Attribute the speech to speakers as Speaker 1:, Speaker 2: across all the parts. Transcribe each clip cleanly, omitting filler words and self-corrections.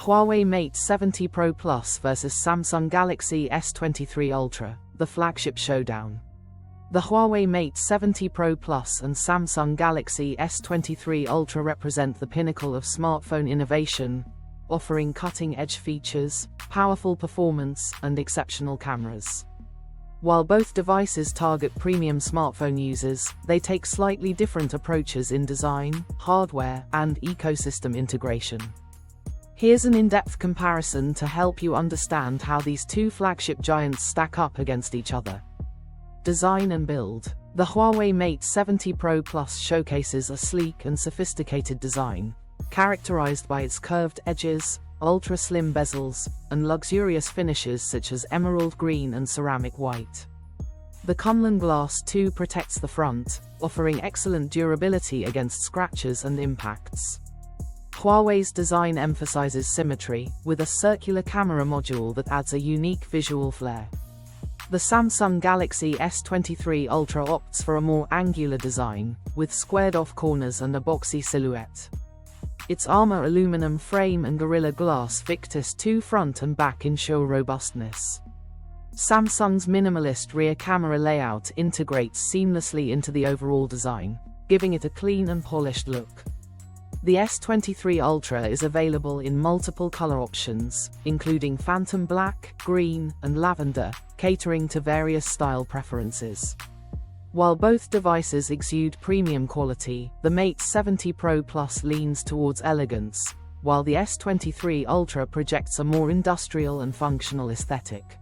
Speaker 1: Huawei Mate 70 Pro Plus vs Samsung Galaxy S23 Ultra, the flagship showdown. The Huawei Mate 70 Pro Plus and Samsung Galaxy S23 Ultra represent the pinnacle of smartphone innovation, offering cutting-edge features, powerful performance, and exceptional cameras. While both devices target premium smartphone users, they take slightly different approaches in design, hardware, and ecosystem integration. Here's an in-depth comparison to help you understand how these two flagship giants stack up against each other. Design and build. The Huawei Mate 70 Pro Plus showcases a sleek and sophisticated design, characterized by its curved edges, ultra-slim bezels, and luxurious finishes such as emerald green and ceramic white. The Kunlun glass too protects the front, offering excellent durability against scratches and impacts. Huawei's design emphasizes symmetry, with a circular camera module that adds a unique visual flair. The Samsung Galaxy S23 Ultra opts for a more angular design, with squared-off corners and a boxy silhouette. Its armor aluminum frame and Gorilla Glass Victus 2 front and back ensure robustness. Samsung's minimalist rear camera layout integrates seamlessly into the overall design, giving it a clean and polished look. The S23 Ultra is available in multiple color options, including phantom black, green, and lavender, catering to various style preferences. While both devices exude premium quality, the Mate 70 Pro Plus leans towards elegance, while the S23 Ultra projects a more industrial and functional aesthetic.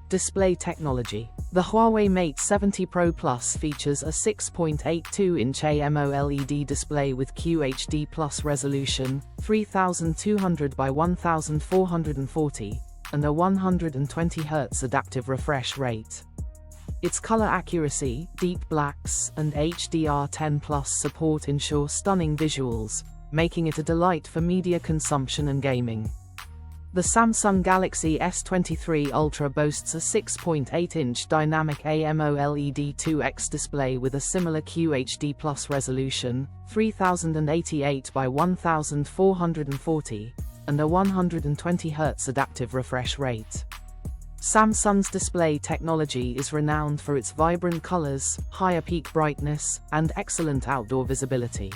Speaker 1: Display technology. The Huawei Mate 70 Pro Plus features a 6.82-inch AMOLED display with QHD Plus resolution, 3200 by 1440, and a 120 Hz adaptive refresh rate. Its color accuracy, deep blacks, and HDR10+ support ensure stunning visuals, making it a delight for media consumption and gaming. The Samsung Galaxy S23 Ultra boasts a 6.8-inch Dynamic AMOLED 2X display with a similar QHD Plus resolution, 3088 by 1440, and a 120 Hz adaptive refresh rate. Samsung's display technology is renowned for its vibrant colors, higher peak brightness, and excellent outdoor visibility.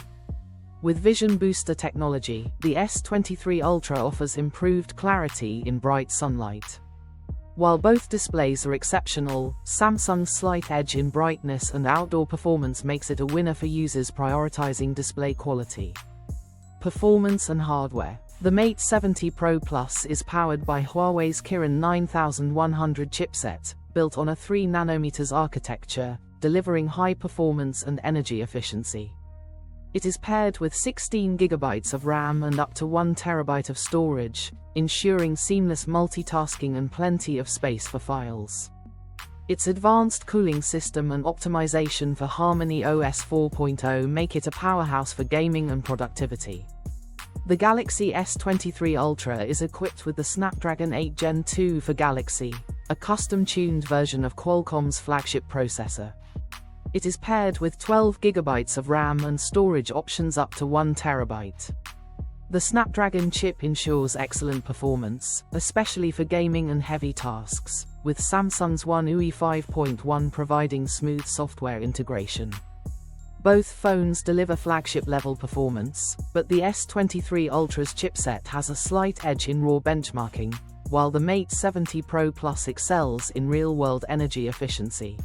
Speaker 1: With Vision Booster technology, the S23 Ultra offers improved clarity in bright sunlight. While both displays are exceptional, Samsung's slight edge in brightness and outdoor performance makes it a winner for users prioritizing display quality. Performance and hardware. The Mate 70 Pro Plus is powered by Huawei's Kirin 9100 chipset, built on a 3nm architecture, delivering high performance and energy efficiency. It is paired with 16 GB of RAM and up to 1 TB of storage, ensuring seamless multitasking and plenty of space for files. Its advanced cooling system and optimization for Harmony OS 4.0 make it a powerhouse for gaming and productivity. The Galaxy S23 Ultra is equipped with the Snapdragon 8 Gen 2 for Galaxy, a custom-tuned version of Qualcomm's flagship processor. It is paired with 12 GB of RAM and storage options up to 1 TB. The Snapdragon chip ensures excellent performance, especially for gaming and heavy tasks, with Samsung's One UI 5.1 providing smooth software integration. Both phones deliver flagship-level performance, but the S23 Ultra's chipset has a slight edge in raw benchmarking, while the Mate 70 Pro Plus excels in real-world energy efficiency.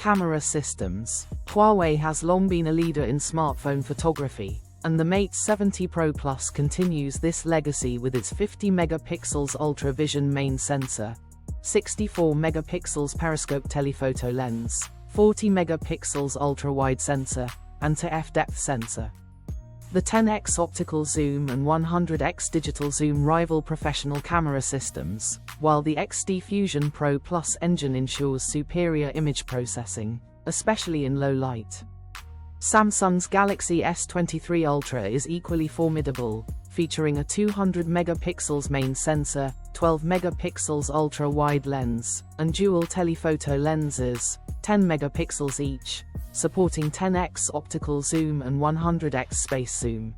Speaker 1: Camera systems. Huawei has long been a leader in smartphone photography, and the Mate 70 Pro Plus continues this legacy with its 50 megapixels ultra vision main sensor, 64 megapixels periscope telephoto lens, 40 megapixels ultra-wide sensor, and TF depth sensor. The 10x optical zoom and 100x digital zoom rival professional camera systems, while the XD Fusion Pro Plus engine ensures superior image processing, especially in low light. Samsung's Galaxy S23 Ultra is equally formidable, featuring a 200 megapixels main sensor, 12 megapixels ultra-wide lens, and dual telephoto lenses, 10 megapixels each, supporting 10x optical zoom and 100x space zoom.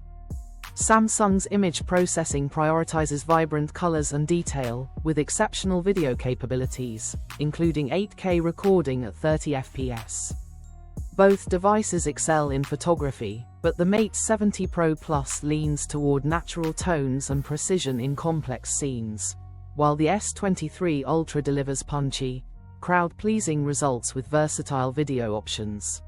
Speaker 1: Samsung's image processing prioritizes vibrant colors and detail, with exceptional video capabilities, including 8K recording at 30 FPS. Both devices excel in photography, but the Mate 70 Pro Plus leans toward natural tones and precision in complex scenes, while the S23 Ultra delivers punchy, crowd-pleasing results with versatile video options.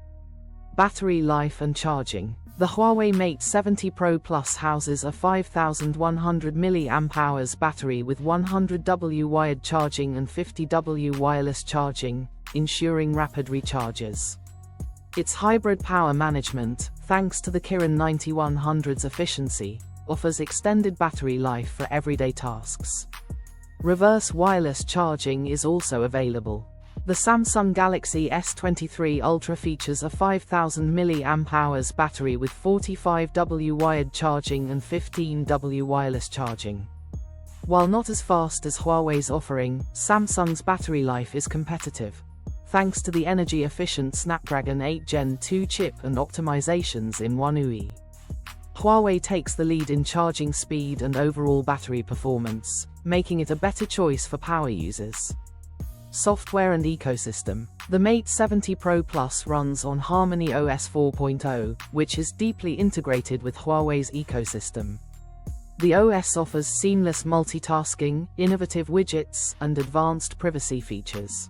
Speaker 1: Battery life and charging. The Huawei Mate 70 Pro Plus houses a 5100 mAh battery with 100W wired charging and 50W wireless charging, ensuring rapid recharges. Its hybrid power management, thanks to the Kirin 9100's efficiency, offers extended battery life for everyday tasks. Reverse wireless charging is also available. The Samsung Galaxy S23 Ultra features a 5000 mAh battery with 45W wired charging and 15W wireless charging. While not as fast as Huawei's offering, Samsung's battery life is competitive, thanks to the energy-efficient Snapdragon 8 Gen 2 chip and optimizations in One UI. Huawei takes the lead in charging speed and overall battery performance, making it a better choice for power users. Software and ecosystem. The Mate 70 Pro Plus runs on Harmony OS 4.0, which is deeply integrated with Huawei's ecosystem. The OS offers seamless multitasking, innovative widgets, and advanced privacy features.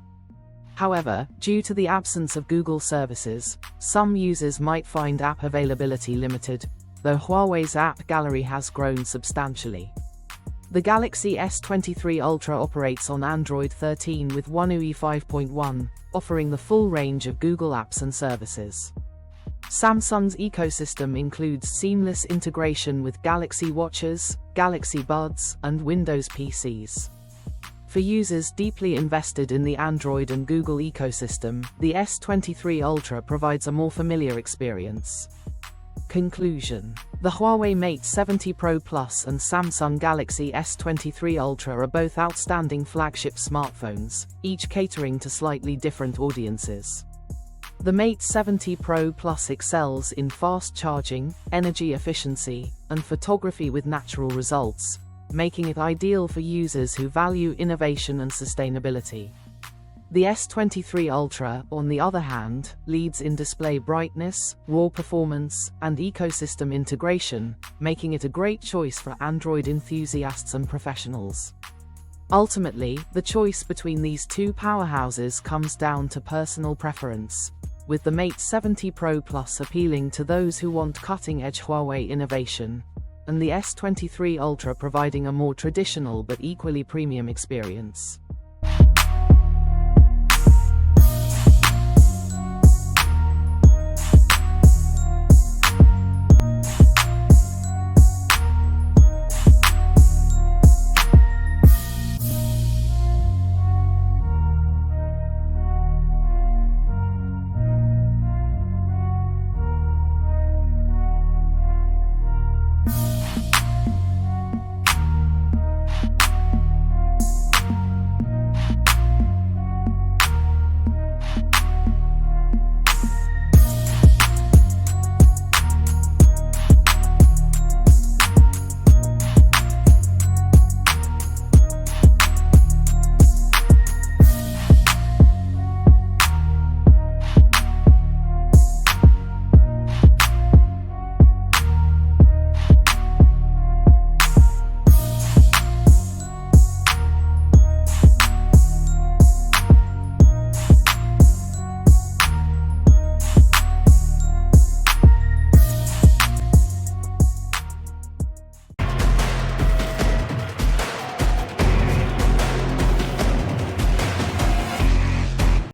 Speaker 1: However, due to the absence of Google services, some users might find app availability limited, though Huawei's app gallery has grown substantially. The Galaxy S23 Ultra operates on Android 13 with One UI 5.1, offering the full range of Google apps and services. Samsung's ecosystem includes seamless integration with Galaxy Watches, Galaxy Buds, and Windows PCs. For users deeply invested in the Android and Google ecosystem, the S23 Ultra provides a more familiar experience. Conclusion. The Huawei Mate 70 Pro Plus and Samsung Galaxy S23 Ultra are both outstanding flagship smartphones, each catering to slightly different audiences. The Mate 70 Pro Plus excels in fast charging, energy efficiency, and photography with natural results, making it ideal for users who value innovation and sustainability. The S23 Ultra, on the other hand, leads in display brightness, raw performance, and ecosystem integration, making it a great choice for Android enthusiasts and professionals. Ultimately, the choice between these two powerhouses comes down to personal preference, with the Mate 70 Pro Plus appealing to those who want cutting-edge Huawei innovation, and the S23 Ultra providing a more traditional but equally premium experience.